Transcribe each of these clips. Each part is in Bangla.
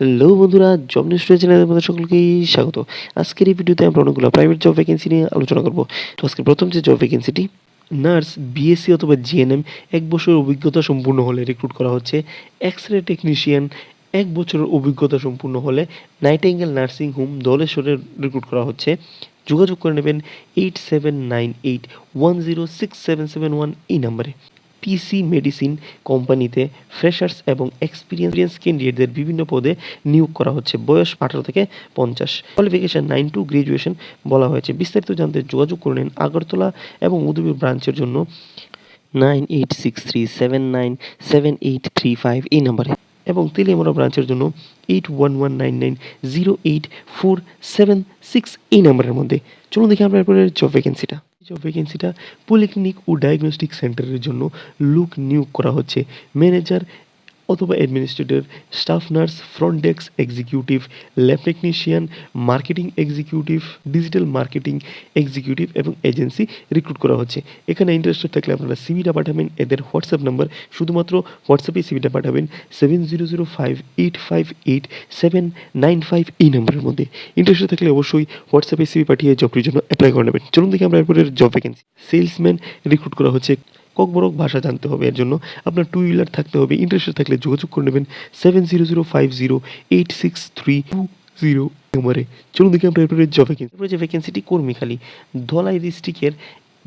হ্যালো বন্ধুরা, জব নিউজ চ্যানেলে আপনাদের সকলকেই স্বাগত। আজকের এই ভিডিওতে আমরা অনেকগুলো প্রাইভেট জব ভ্যাকেন্সি নিয়ে আলোচনা করব। তো আজকে প্রথম যে জব ভ্যাকেন্সিটি, নার্স বিএসসি অথবা জিএনএম 1 বছরের অভিজ্ঞতা সম্পূর্ণ হলে রিক্রুট করা হচ্ছে। এক্স-রে টেকনিশিয়ান 1 বছরের অভিজ্ঞতা সম্পূর্ণ হলে নাইটিঙ্গেল নার্সিং হোম ধলেশ্বরে রিক্রুট করা হচ্ছে। যোগাযোগ করে নেবেন 8798106771 এই নাম্বারে। পিসি মেডিসিন কোম্পানিতে ফ্রেশার্স এবং এক্সপিরিয়েন্স ক্যান্ডিডেটদের বিভিন্ন পদে নিয়োগ করা হচ্ছে। বয়স 18 থেকে 50। কোয়ালিফিকেশন 9 টু গ্রাজুয়েশন বলা হয়েছে। বিস্তারিত জানতে যোগাযোগ করে নিন আগরতলা এবং উদয়পুর ব্রাঞ্চের জন্য 9863797835 এই নাম্বারে, এবং তেলিয়ামুড়া ব্রাঞ্চের জন্য 8119908476 এই নাম্বারের মধ্যে। চলুন দেখি আমরা এরপরে জব ভ্যাকেন্সিটা পলিক্লিনিক ও ডায়াগনস্টিক সেন্টারের জন্য লোক নিয়োগ করা হচ্ছে। ম্যানেজার অথবা administrator, staff nurse, front desk executive, lab technician, marketing executive, digital marketing executive এবং এজেন্সি রিক্রুট করা হচ্ছে। এখানে ইন্টারেস্টেড থাকলে আপনারা সিভিটা পাঠাবেন। এদের হোয়াটসঅ্যাপ নাম্বার, শুধুমাত্র হোয়াটসঅ্যাপে সিভিটা পাঠাবেন 7005858795 এই নাম্বারের মধ্যে। ইন্টারেস্টেড থাকলে অবশ্যই হোয়াটসঅ্যাপে সিভি পাঠিয়ে জবটির জন্য অ্যাপ্লাই করে নেবেন। চলুন দেখি আমরা এরপরের জব ভ্যাকেন্সি। সেলসম্যান রিক্রুট করা হচ্ছে। ককবরক ভাষা জানতে হবে, এর জন্য আপনার 2 হুইলার থাকতে হবে। ইন্টারেস্টেড থাকলে যোগাযোগ করে নেবেন 7005086320 নম্বরে। চলুন দেখি আমরা এরপরে জব ভ্যাকেন্সি। এরপরে যে ভ্যাকেন্সিটি কর্মীখালি, ধলাই ডিস্ট্রিক্টের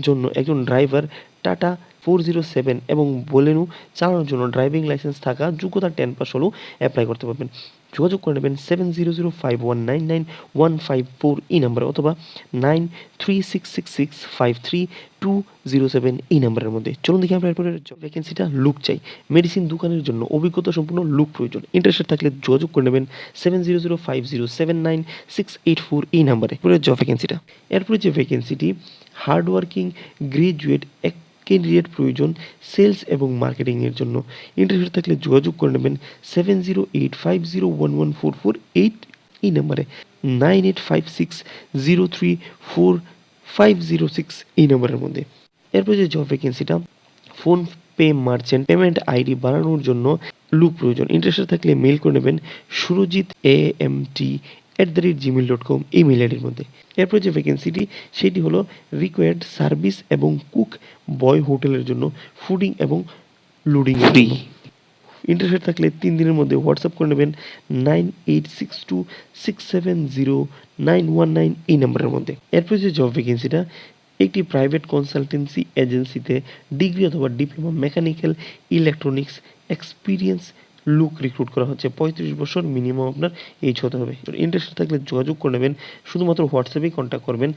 জন্য একজন ড্রাইভার টাটা 407 এবং বোলেনো চালানোর জন্য ড্রাইভিং লাইসেন্স থাকা, যোগ্যতা 10 পাস হলেও অ্যাপ্লাই করতে পারবেন। যোগাযোগ করে নেবেন 7005199154 এই নাম্বারে অথবা 9366653207 এই নাম্বারের মধ্যে। চলুন দেখি আমরা এরপরে ভ্যাকেন্সিটা। লুক চাই, মেডিসিন দোকানের জন্য অভিজ্ঞতা সম্পূর্ণ লুক প্রয়োজন। ইন্টারেস্টেড থাকলে যোগাযোগ করে নেবেন 7005079684 এই নাম্বারে। এরপরে জব ভ্যাকেন্সিটা। এরপরে যে ভ্যাকেন্সিটি, হার্ডওয়ার্কিং গ্রাজুয়েট এক ক্যান্ডিডেট প্রয়োজন সেলস এবং মার্কেটিংয়ের জন্য। ইন্টারেস্টেড থাকলে যোগাযোগ করে নেবেন 7085011448 এই নাম্বারে, 9856034506 এই নাম্বারের মধ্যে। এরপর যে জব ভ্যাকেন্সিটা, PhonePe merchant payment ID বানানোর জন্য লুক প্রয়োজন। ইন্টারেস্টেড থাকলে মেইল করে নেবেন surojitamt@gmail.com এই মেইল আইডির মধ্যে। এরপর যে ভ্যাকেন্সিটি, সেটি হলো রিকোয়ার্ড সার্ভিস এবং কুক বয় হোটেলের জন্য, ফুডিং এবং লোডিং ফ্রি। ইন্টারেস্টেড থাকলে 3 দিনের মধ্যে হোয়াটসঅ্যাপ করে নেবেন 9862670919 এই নাম্বারের মধ্যে। এরপর যে জব ভ্যাকেন্সিটা, একটি প্রাইভেট কনসালটেন্সি এজেন্সিতে ডিগ্রি অথবা diploma mechanical electronics experience look recruit করা হচ্ছে। 35 বছর মিনিমাম আপনার এজ হতে হবে। ইন্টারেস্টেড থাকলে যোগাযোগ করে নেবেন, শুধুমাত্র হোয়াটসঅ্যাপেই কন্ট্যাক্ট করবেন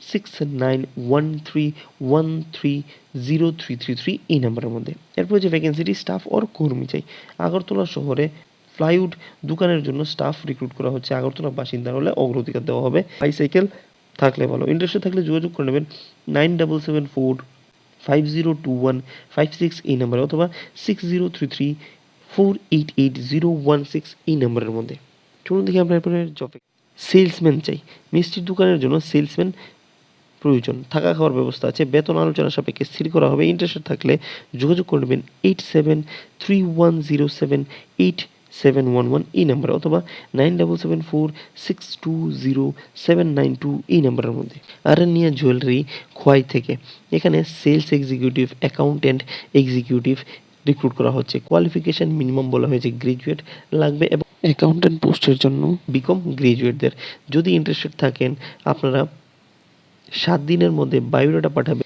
6913130333 এই নাম্বারের মধ্যে। এরপর যে ভ্যাকেন্সিটি, স্টাফ অর কর্মী চাই। আগরতলা শহরে প্লাইউড দোকানের জন্য স্টাফ রিক্রুট করা হচ্ছে। আগরতলা বাসিন্দা হলে অগ্রাধিকার দেওয়া হবে। বাইসাইকেল থাকলে ভালো। ইন্টারেস্টেড থাকলে যোগাযোগ করে নেবেন 9774502156 এই নাম্বারে অথবা 6033488016 এই নাম্বারের মধ্যে। চলুন দেখি আমরা এরপরে জব। সেলসম্যান চাই, মিষ্টির দোকানের জন্য সেলসম্যান প্রয়োজন। থাকা খাওয়ার ব্যবস্থা আছে, বেতন আলোচনা সাপেক্ষে স্থির করা হবে। ইন্টারেস্টেড থাকলে যোগাযোগ করে নেবেন 8731078711 এই নাম্বারে অথবা 9774620792 এই নাম্বারের মধ্যে। আরানিয়া জুয়েলারি খোয়াই থেকে, এখানে sales executive, accountant executive recruit করা হচ্ছে। কোয়ালিফিকেশন মিনিমাম বলা হয়েছে গ্রাজুয়েট লাগবে এবং অ্যাকাউন্টেন্ট পোস্টের জন্য বিকম গ্রাজুয়েটদের। যদি ইন্টারেস্টেড থাকেন আপনারা 7 দিনের মধ্যে বায়োডাটা পাঠাবে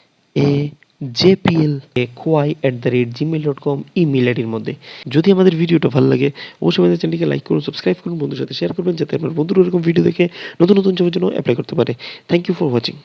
jpl@gmail.com ইমেল আইডির মধ্যে। যদি আমাদের ভিডিওটা ভালো লাগে অবশ্যই আমাদের চ্যানেলটিকে লাইক করুন, সাবস্ক্রাইব করুন, বন্ধুর সাথে শেয়ার করবেন যাতে আপনার বন্ধুরা এরকম ভিডিও দেখে নতুন নতুন জবের জন্য অ্যাপ্লাই করতে পারে। Thank you for watching.